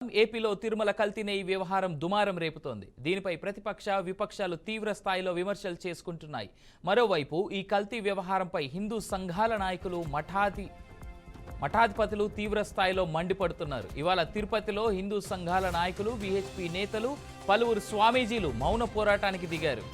ఏపీలో తిరుమల కల్తీ నెయ్యి వ్యవహారం దుమారం రేపుతోంది. దీనిపై ప్రతిపక్ష విపక్షాలు తీవ్ర స్థాయిలో విమర్శలు చేసుకుంటున్నాయి. మరోవైపు ఈ కల్తీ వ్యవహారంపై హిందూ సంఘాల నాయకులు మఠాధిపతులు తీవ్ర స్థాయిలో మండిపడుతున్నారు. ఇవాళ తిరుపతిలో హిందూ సంఘాల నాయకులు, విహెచ్పి నేతలు, పలువురు స్వామీజీలు మౌన పోరాటానికి దిగారు.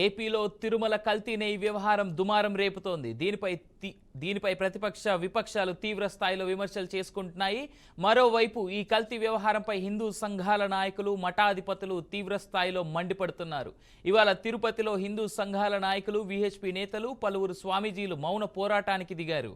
ఏపీలో తిరుమల కల్తీ నెయ్యి వ్యవహారం దుమారం రేపుతోంది. దీనిపై ప్రతిపక్ష విపక్షాలు తీవ్ర స్థాయిలో విమర్శలు చేసుకుంటున్నాయి. మరోవైపు ఈ కల్తీ వ్యవహారంపై హిందూ సంఘాల నాయకులు, మఠాధిపతులు తీవ్ర స్థాయిలో మండిపడుతున్నారు. ఇవాళ తిరుపతిలో హిందూ సంఘాల నాయకులు, విహెచ్పి నేతలు, పలువురు స్వామీజీలు మౌన పోరాటానికి దిగారు.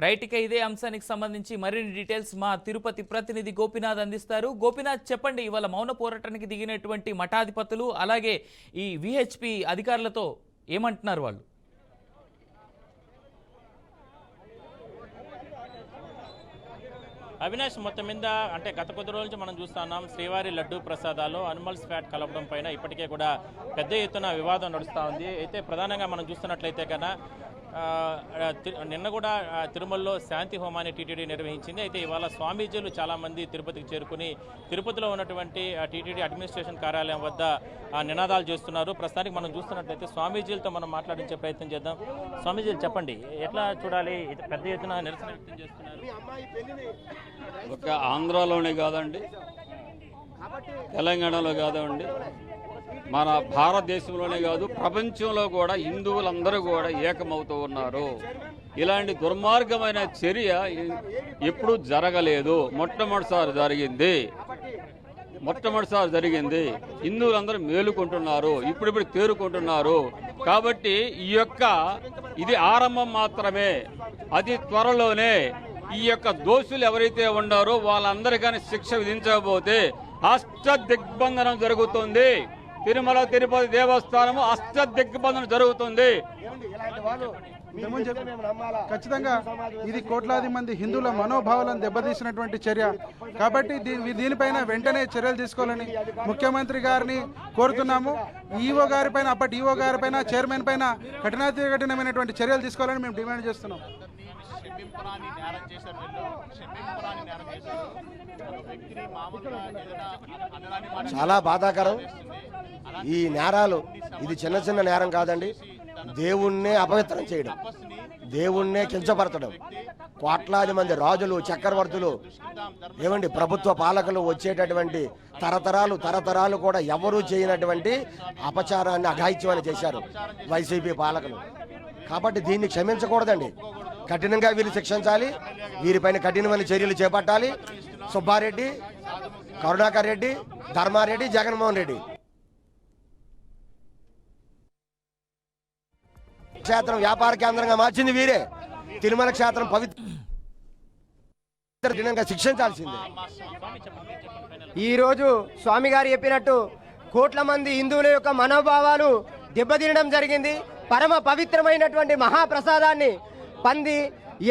రైట్, ఇక ఇదే అంశానికి సంబంధించి మరిన్ని డీటెయిల్స్ మా తిరుపతి ప్రతినిధి గోపినాథ్ అందిస్తారు. గోపినాథ్, చెప్పండి, ఇవాళ మౌన పోరాటానికి దిగినటువంటి మఠాధిపతులు అలాగే ఈ విహెచ్పి అధికారులతో ఏమంటున్నారు వాళ్ళు? అవినాష్, మొత్తం మీద అంటే గత కొద్ది రోజుల నుంచి మనం చూస్తున్నాం శ్రీవారి లడ్డూ ప్రసాదాలు అనిమల్స్ ఫ్యాట్ కలపడం పైన ఇప్పటికే కూడా పెద్ద ఎత్తున వివాదం నడుస్తూ ఉంది. అయితే ప్రధానంగా మనం చూస్తున్నట్లయితే కన్నా నిన్న కూడా తిరుమలలో శాంతి హోమాన్ని టీటీడీ నిర్వహించింది. అయితే ఇవాళ స్వామీజీలు చాలామంది తిరుపతికి చేరుకుని తిరుపతిలో ఉన్నటువంటి టీటీడీ అడ్మినిస్ట్రేషన్ కార్యాలయం వద్ద నినాదాలు చేస్తున్నారు. ప్రస్తుతానికి మనం చూస్తున్నట్లయితే స్వామీజీలతో మనం మాట్లాడించే ప్రయత్నం చేద్దాం. స్వామీజీలు, చెప్పండి, ఎట్లా చూడాలి? పెద్ద ఎత్తున నిరసన వ్యక్తం చేస్తున్నారు. ఒక ఆంధ్రాలోనే కాదండి, తెలంగాణలో కాదండి, మన భారతదేశంలోనే కాదు ప్రపంచంలో కూడా హిందువులందరూ కూడా ఏకమవుతూ ఉన్నారు. ఇలాంటి దుర్మార్గమైన చర్య ఎప్పుడూ జరగలేదు. మొట్టమొదటిసారి జరిగింది. హిందువులందరూ మేలుకుంటున్నారు, ఇప్పుడు తేరుకుంటున్నారు. కాబట్టి ఇది ఆరంభం మాత్రమే. అతి త్వరలోనే ఈ యొక్క దోషులు ఎవరైతే ఉన్నారో వాళ్ళందరికీ శిక్ష విధించకపోతే అష్టదిగ్బంధనం జరుగుతుంది. తిరుమల తిరుపతి దేవస్థానము అష్టదిగ్బంధనం జరుగుతుంది. ఖచ్చితంగా ఇది కోట్లాది మంది హిందువుల మనోభావాలను దెబ్బతీసినటువంటి చర్య. కాబట్టి దీనిపైన వెంటనే చర్యలు తీసుకోవాలని ముఖ్యమంత్రి గారిని కోరుతున్నాము. ఈఓ గారిపైన, అప్పటి ఈఓ గారిపైన, చైర్మన్ పైన కఠినమైనటువంటి చర్యలు తీసుకోవాలని మేము డిమాండ్ చేస్తున్నాం. చాలా బాధాకరం ఈ నేరాలు. ఇది చిన్న చిన్న నేరం కాదండి. దేవుణ్ణే అపవిత్రం చేయడం, దేవుణ్ణే కించపరచడం, కోట్లాది మంది రాజులు, చక్రవర్తులు, ఏమండి ప్రభుత్వ పాలకులు వచ్చేటటువంటి తరతరాలు కూడా ఎవరూ చేయనటువంటి అపచారాన్ని, అఘాయిత్యాన్ని చేశారు వైసీపీ పాలకులు. కాబట్టి దీన్ని క్షమించకూడదండి. కఠినంగా వీళ్ళు శిక్షించాలి, వీరిపైన కఠినమైన చర్యలు చేపట్టాలి. సుబ్బారెడ్డి, కరుణాకర్ రెడ్డి, ధర్మారెడ్డి, జగన్మోహన్ రెడ్డి. క్షేత్రం వ్యాపార కేంద్రంగా మార్చింది వీరే. తిరుమల క్షేత్రం పవిత్ర దినంగా శిక్షించాల్సిందే. ఈరోజు స్వామి గారు చెప్పినట్టు కోట్ల మంది హిందువుల యొక్క మనోభావాలు దెబ్బతినడం జరిగింది. పరమ పవిత్రమైనటువంటి మహాప్రసాదాన్ని పంది,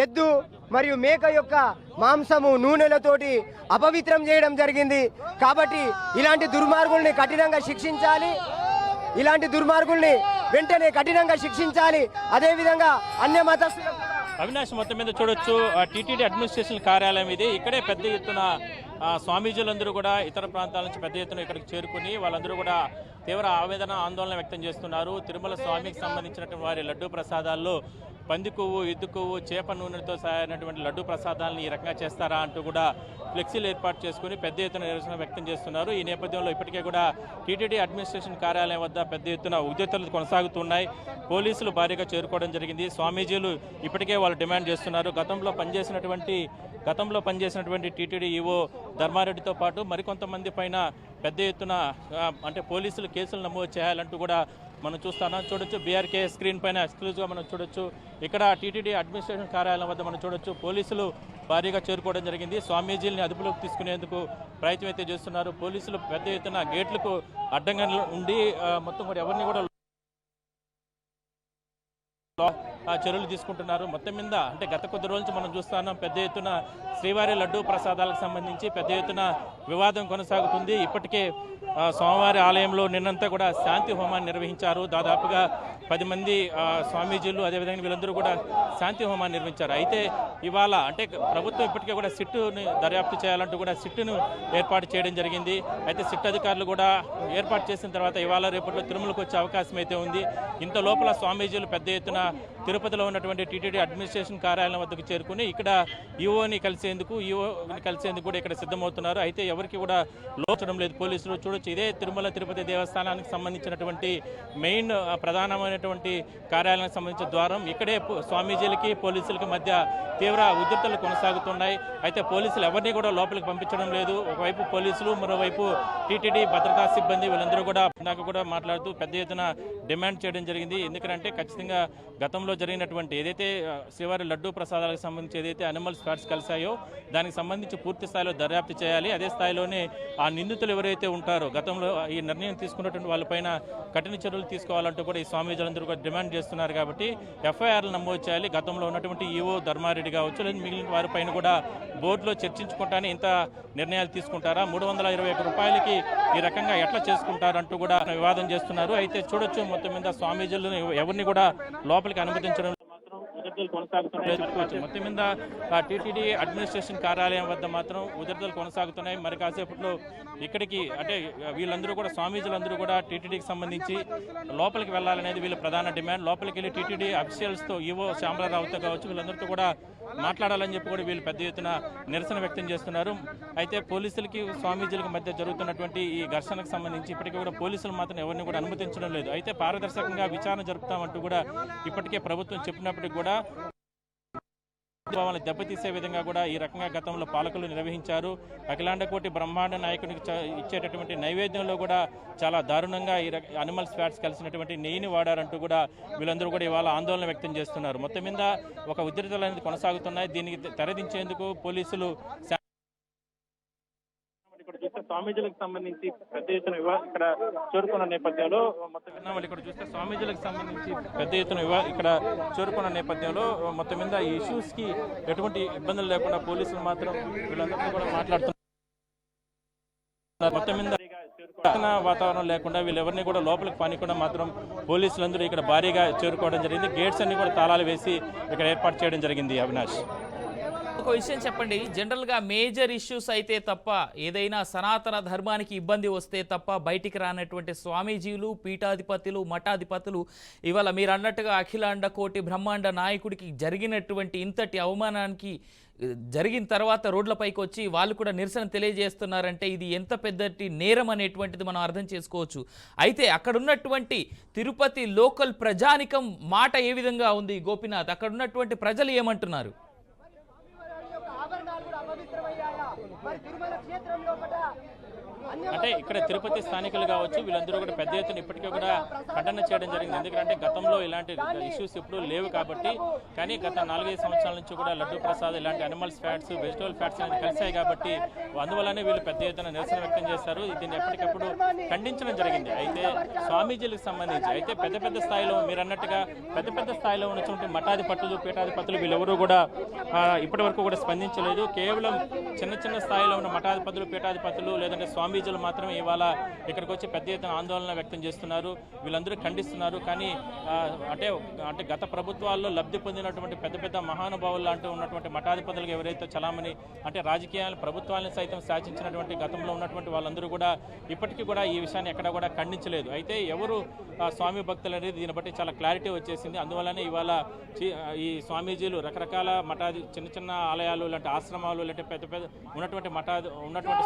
ఎద్దు మరియు మేక యొక్క మాంసము, నూనెలతోటి అపవిత్రం చేయడం జరిగింది. కాబట్టి ఇలాంటి దుర్మార్గుల్ని కఠినంగా శిక్షించాలి. ఇలాంటి దుర్మార్గుల్ని వెంటనే కఠినంగా శిక్షించాలి. అదేవిధంగా అన్య మతస్థులకు అవినాష్ మొత్తం మీద చూడొచ్చు టీటీడీ అడ్మినిస్ట్రేషన్ కార్యాలయం ఇది. ఇక్కడే పెద్ద ఎత్తున స్వామీజీలందరూ కూడా ఇతర ప్రాంతాల నుంచి పెద్ద ఎత్తున ఇక్కడికి చేరుకుని వాళ్ళందరూ కూడా తీవ్ర ఆవేదన, ఆందోళన వ్యక్తం చేస్తున్నారు. తిరుమల స్వామికి సంబంధించినటువంటి వారి లడ్డూ ప్రసాదాల్లో పంది కొవ్వు, ఎద్దు కొవ్వు, చేప నూనెతో సాగినటువంటి లడ్డూ ప్రసాదాలను ఈ రకంగా చేస్తారా అంటూ కూడా ఫ్లెక్సీలు ఏర్పాటు చేసుకుని పెద్ద ఎత్తున నిరసన వ్యక్తం చేస్తున్నారు. ఈ నేపథ్యంలో ఇప్పటికే కూడా టీటీడీ అడ్మినిస్ట్రేషన్ కార్యాలయం వద్ద పెద్ద ఎత్తున ఉద్యోగులు కొనసాగుతున్నాయి. పోలీసులు భారీగా చేరుకోవడం జరిగింది. స్వామీజీలు ఇప్పటికే వాళ్ళు డిమాండ్ చేస్తున్నారు. గతంలో పనిచేసినటువంటి టీటీడీ ఈవో ధర్మారెడ్డితో పాటు మరికొంతమంది పైన పెద్ద ఎత్తున అంటే పోలీసులు కేసులు నమోదు చేయాలంటూ కూడా మనం చూస్తున్నాం. చూడొచ్చు బీఆర్కే స్క్రీన్ పైన ఎక్స్క్లూజివ్గా మనం చూడొచ్చు. ఇక్కడ టీటీడీ అడ్మినిస్ట్రేషన్ కార్యాలయం వద్ద మనం చూడొచ్చు పోలీసులు భారీగా చేరుకోవడం జరిగింది. స్వామీజీల్ని అదుపులోకి తీసుకునేందుకు ప్రయత్నం అయితే చేస్తున్నారు. పోలీసులు పెద్ద ఎత్తున గేట్లకు అడ్డంగా ఉండి మొత్తం కూడా ఎవరిని కూడా చర్యలు తీసుకుంటున్నారు. మొత్తం మీద అంటే గత కొద్ది రోజుల నుంచి మనం చూస్తున్నాం పెద్ద ఎత్తున శ్రీవారి లడ్డూ ప్రసాదాలకు సంబంధించి పెద్ద ఎత్తున వివాదం కొనసాగుతుంది. ఇప్పటికే స్వామివారి ఆలయంలో నిన్నంతా కూడా శాంతి హోమాన్ని నిర్వహించారు. దాదాపుగా 10 మంది స్వామీజీలు అదేవిధంగా వీళ్ళందరూ కూడా శాంతి హోమాన్ని నిర్వహించారు. అయితే ఇవాళ అంటే ప్రభుత్వం ఇప్పటికే కూడా సిట్టుని దర్యాప్తు చేయాలంటూ కూడా సిట్టును ఏర్పాటు చేయడం జరిగింది. అయితే సిట్ అధికారులు కూడా ఏర్పాటు చేసిన తర్వాత ఇవాళ రేపట్లో తిరుమలకు వచ్చే అవకాశం అయితే ఉంది. ఇంత లోపల స్వామీజీలు పెద్ద ఎత్తున తిరుపతిలో ఉన్నటువంటి టీటీడీ అడ్మినిస్ట్రేషన్ కార్యాలయం వద్దకు చేరుకుని ఇక్కడ ఈఓని కలిసేందుకు కూడా ఇక్కడ సిద్ధమవుతున్నారు. అయితే ఎవరికి కూడా లోచడం లేదు. పోలీసులు చూడొచ్చు ఇదే తిరుమల తిరుపతి దేవస్థానానికి సంబంధించినటువంటి మెయిన్ ప్రధానమైనటువంటి కార్యాలయానికి సంబంధించిన ద్వారం. ఇక్కడే స్వామీజీలకి పోలీసులకి మధ్య తీవ్ర ఉద్రిక్తలు కొనసాగుతున్నాయి. అయితే పోలీసులు ఎవరిని కూడా లోపలికి పంపించడం లేదు. ఒకవైపు పోలీసులు, మరోవైపు టీటీడీ భద్రతా సిబ్బంది వీళ్ళందరూ కూడా నాకు కూడా మాట్లాడుతూ పెద్ద ఎత్తున డిమాండ్ చేయడం జరిగింది. ఎందుకంటే ఖచ్చితంగా గతంలో జరిగినటువంటి ఏదైతే శ్రీవారి లడ్డూ ప్రసాదాలకు సంబంధించి ఏదైతే అనిమల్ స్పాట్స్ కలిసాయో దానికి సంబంధించి పూర్తి స్థాయిలో దర్యాప్తు చేయాలి. అదే స్థాయిలోనే ఆ నిందితులు ఎవరైతే ఉంటారో గతంలో ఈ నిర్ణయం తీసుకున్నటువంటి వాళ్ళపైన కఠిన చర్యలు తీసుకోవాలంటూ కూడా ఈ స్వామీజీలందరూ కూడా డిమాండ్ చేస్తున్నారు. కాబట్టి ఎఫ్ఐఆర్లు నమోదు చేయాలి. గతంలో ఉన్నటువంటి ఈవో ధర్మారెడ్డి కావచ్చు లేదా మిగిలిన వారిపైన కూడా బోర్డులో చర్చించుకుంటానే ఇంత నిర్ణయాలు తీసుకుంటారా, 321 రూపాయలకి ఈ రకంగా ఎట్లా చేసుకుంటారంటూ కూడా వివాదం చేస్తున్నారు. అయితే చూడొచ్చు మొత్తం మీద స్వామీజీలను ఎవరిని కూడా లోపలికి అనుమతించడం కొనసాగుతున్నాయి. మొత్తం మీద టీటీడీ అడ్మినిస్ట్రేషన్ కార్యాలయం వద్ద మాత్రం ఉద్రిక్తలు కొనసాగుతున్నాయి. మరి కాసేపట్లో ఇక్కడికి అంటే వీళ్ళందరూ కూడా స్వామీజీలందరూ కూడా టీటీడీకి సంబంధించి లోపలికి వెళ్ళాలనేది వీళ్ళ ప్రధాన డిమాండ్. లోపలికి వెళ్ళి టీటీడీ అఫీషియల్స్తో ఈవో శ్యామలరావుతో కావచ్చు వీళ్ళందరితో కూడా మాట్లాడాలని చెప్పి కూడా వీళ్ళు పెద్ద ఎత్తున నిరసన వ్యక్తం చేస్తున్నారు. అయితే పోలీసులకి స్వామీజీలకు మధ్య జరుగుతున్నటువంటి ఈ ఘర్షణకు సంబంధించి ఇప్పటికీ కూడా పోలీసులు మాత్రం ఎవరిని కూడా అనుమతించడం లేదు. అయితే పారదర్శకంగా విచారణ జరుపుతామంటూ కూడా ఇప్పటికే ప్రభుత్వం చెప్పినప్పటికీ కూడా భావాలను దెబ్బతీసే విధంగా కూడా ఈ రకంగా గతంలో పాలకులు నిర్వహించారు. అఖిలాండ కోటి బ్రహ్మాండ నాయకునికి ఇచ్చేటటువంటి నైవేద్యంలో కూడా చాలా దారుణంగా ఈ అనిమల్ ఫ్యాట్స్ కలిసినటువంటి నెయ్యిని వాడారంటూ కూడా వీళ్ళందరూ కూడా ఇవాళ ఆందోళన వ్యక్తం చేస్తున్నారు. మొత్తం మీద ఒక ఉద్రిక్తలు అనేది కొనసాగుతున్నాయి. దీనికి తెరదించేందుకు పోలీసులు స్వామీజీలకు సంబంధించి పెద్ద ఎత్తున ఇక్కడ చేరుకున్న నేపథ్యంలో ఇక్కడ చూస్తే స్వామీజీలకు సంబంధించి పెద్ద ఎత్తున ఇక్కడ చేరుకున్న నేపథ్యంలో మొత్తం మీద ఈ ఇష్యూస్ కి ఎటువంటి ఇబ్బందులు లేకుండా పోలీసులు మాత్రం వీళ్ళందరినీ కూడా మాట్లాడుతున్నారు. మొత్తం మీద వాతావరణం లేకుండా వీళ్ళెవరిని కూడా లోపలికి పానికుండా మాత్రం పోలీసులందరూ ఇక్కడ భారీగా చేరుకోవడం జరిగింది. గేట్స్ అన్ని కూడా తాళాలు వేసి ఇక్కడ ఏర్పాటు చేయడం జరిగింది. అవినాష్, ఒక విషయం చెప్పండి, జనరల్గా మేజర్ ఇష్యూస్ అయితే తప్ప ఏదైనా సనాతన ధర్మానికి ఇబ్బంది వస్తే తప్ప బయటికి రానటువంటి స్వామీజీలు, పీఠాధిపతులు, మఠాధిపతులు ఇవాళ మీరు అన్నట్టుగా అఖిలాండ కోటి బ్రహ్మాండ నాయకుడికి జరిగినటువంటి ఇంతటి అవమానానికి జరిగిన తర్వాత రోడ్లపైకి వచ్చి వాళ్ళు కూడా నిరసన తెలియజేస్తున్నారంటే ఇది ఎంత పెద్దటి నేరం అనేటువంటిది మనం అర్థం చేసుకోవచ్చు. అయితే అక్కడ ఉన్నటువంటి తిరుపతి లోకల్ ప్రజానికం మాట ఏ విధంగా ఉంది గోపీనాథ్? అక్కడ ఉన్నటువంటి ప్రజలు ఏమంటున్నారు? మరి తిరుమల క్షేత్రం లోపల అంటే ఇక్కడ తిరుపతి స్థానికులు కావచ్చు వీళ్ళందరూ కూడా పెద్ద ఎత్తున ఇప్పటికీ కూడా ఖండన చేయడం జరిగింది. ఎందుకంటే గతంలో ఇలాంటి ఇష్యూస్ ఎప్పుడూ లేవు కాబట్టి, కానీ గత 4-5 సంవత్సరాల నుంచి కూడా లడ్డూ ప్రసాద్ ఇలాంటి అనిమల్స్ ఫ్యాట్స్ వెజిటబుల్ ఫ్యాట్స్ అనేది కలిసాయి కాబట్టి అందువల్లనే వీళ్ళు పెద్ద ఎత్తున నిరసన వ్యక్తం చేస్తారు. దీన్ని ఎప్పటికప్పుడు ఖండించడం జరిగింది. అయితే స్వామీజీలకు సంబంధించి అయితే పెద్ద పెద్ద స్థాయిలో మీరు అన్నట్టుగా పెద్ద పెద్ద స్థాయిలో ఉన్నటువంటి మఠాధిపతులు పీఠాధిపతులు వీళ్ళెవరూ కూడా ఇప్పటి వరకు కూడా స్పందించలేదు. కేవలం చిన్న చిన్న స్థాయిలో ఉన్న మఠాధిపతులు పీఠాధిపతులు లేదంటే స్వామీజీలు మాత్రమే ఇవాళ ఇక్కడికి వచ్చి పెద్ద ఎత్తున ఆందోళన వ్యక్తం చేస్తున్నారు. వీళ్ళందరూ ఖండిస్తున్నారు. కానీ అంటే గత ప్రభుత్వాల్లో లబ్ధి పొందినటువంటి పెద్ద పెద్ద మహానుభావులు అంటూ ఉన్నటువంటి మఠాధిపతులకు ఎవరైతే చలామణి అంటే రాజకీయాలు ప్రభుత్వాలను సైతం శాసించినటువంటి గతంలో ఉన్నటువంటి వాళ్ళందరూ కూడా ఇప్పటికీ కూడా ఈ విషయాన్ని ఎక్కడ కూడా ఖండించలేదు. అయితే ఎవరు స్వామి భక్తులు అనేది దీన్ని బట్టి చాలా క్లారిటీ వచ్చేసింది. అందువల్లనే ఇవాళ ఈ స్వామీజీలు రకరకాల చిన్న చిన్న ఆలయాలు లాంటి ఆశ్రమాలు లాంటి పెద్ద పెద్ద ఉన్నటువంటి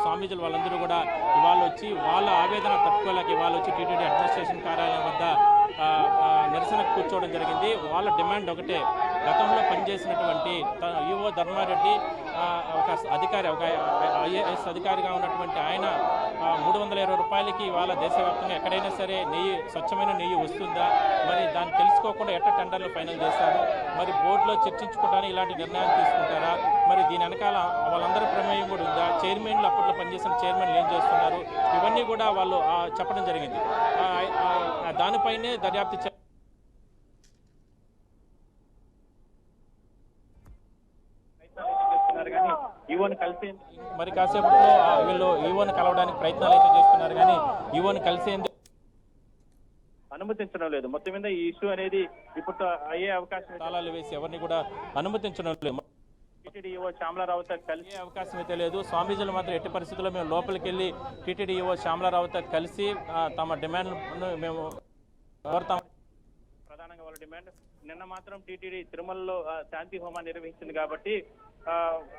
స్వామీజీలు వాళ్ళందరూ కూడా ఇవాళ వచ్చి వాళ్ళ ఆవేదన తట్టుకోలేక ఇవాళ వచ్చి టీటీడీ అడ్మినిస్ట్రేషన్ కార్యాలయం వద్ద నిరసన కూర్చోవడం జరిగింది. వాళ్ళ డిమాండ్ ఒకటే, గతంలో పనిచేసినటువంటి ఈవో ధర్మారెడ్డి ఒక అధికారి, ఒక ఐఏఎస్ అధికారిగా ఉన్నటువంటి ఆయన 320 రూపాయలకి ఇవాళ దేశవ్యాప్తంగా ఎక్కడైనా సరే స్వచ్ఛమైన నెయ్యి వస్తుందా, మరి దాన్ని తెలుసుకోకుండా ఎట్ట టెండర్లు ఫైనల్ చేస్తారు, మరి బోర్డులో చర్చించుకోవడానికి ఇలాంటి నిర్ణయాలు తీసుకుంటారా, మరి దీని వెనకాల వాళ్ళందరి ప్రమేయం కూడా ఉందా, చైర్మన్లు అప్పట్లో పనిచేసిన చైర్మన్లు ఏం చేస్తున్నారు, ఇవన్నీ కూడా వాళ్ళు చెప్పడం జరిగింది. దానిపైనే దర్యాప్తు ఈవోని కలిసి మరి కాసేపట్లో వీళ్ళు ఈవోని కలవడానికి ప్రయత్నాలు అయితే చేస్తున్నారు. కానీ ఈవోని కలిసేందుకు అనుమతించడం లేదు. మొత్తం మీద ఈ ఇష్యూ అనేది ఇప్పుడు అయ్యే అవకాశం తాళాలు వేసి ఎవరిని కూడా అనుమతించడం లేదు. టీటీడీ ఈవో శ్యామలారావుతో కలిసే అవకాశం అయితే లేదు. స్వామీజీలు మాత్రం ఎట్టి పరిస్థితుల్లో మేము లోపలికి వెళ్ళి టీటీడీ ఈవో శ్యామలారావుతో కలిసి తమ డిమాండ్ను మేము కోరుతాం. ప్రధానంగా వాళ్ళ డిమాండ్ నిన్న మాత్రం టీటీడీ తిరుమలలో శాంతి హోమం నిర్వహించింది కాబట్టి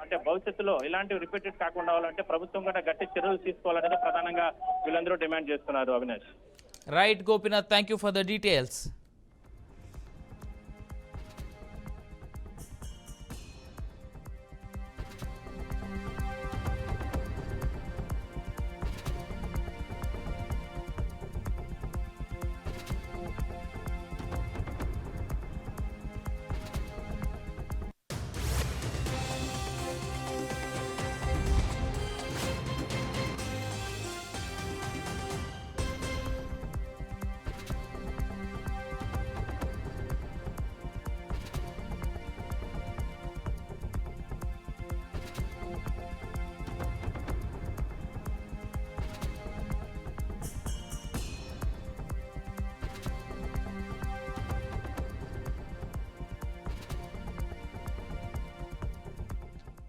అంటే భవిష్యత్తులో ఇలాంటివి రిపీటెడ్ కాకుండా ఉండాలంటే ప్రభుత్వం కూడా గట్టి చర్యలు తీసుకోవాలనేది ప్రధానంగా వీళ్ళందరూ డిమాండ్ చేస్తున్నారు. Avinash. Right Gopinath, thank you for the details.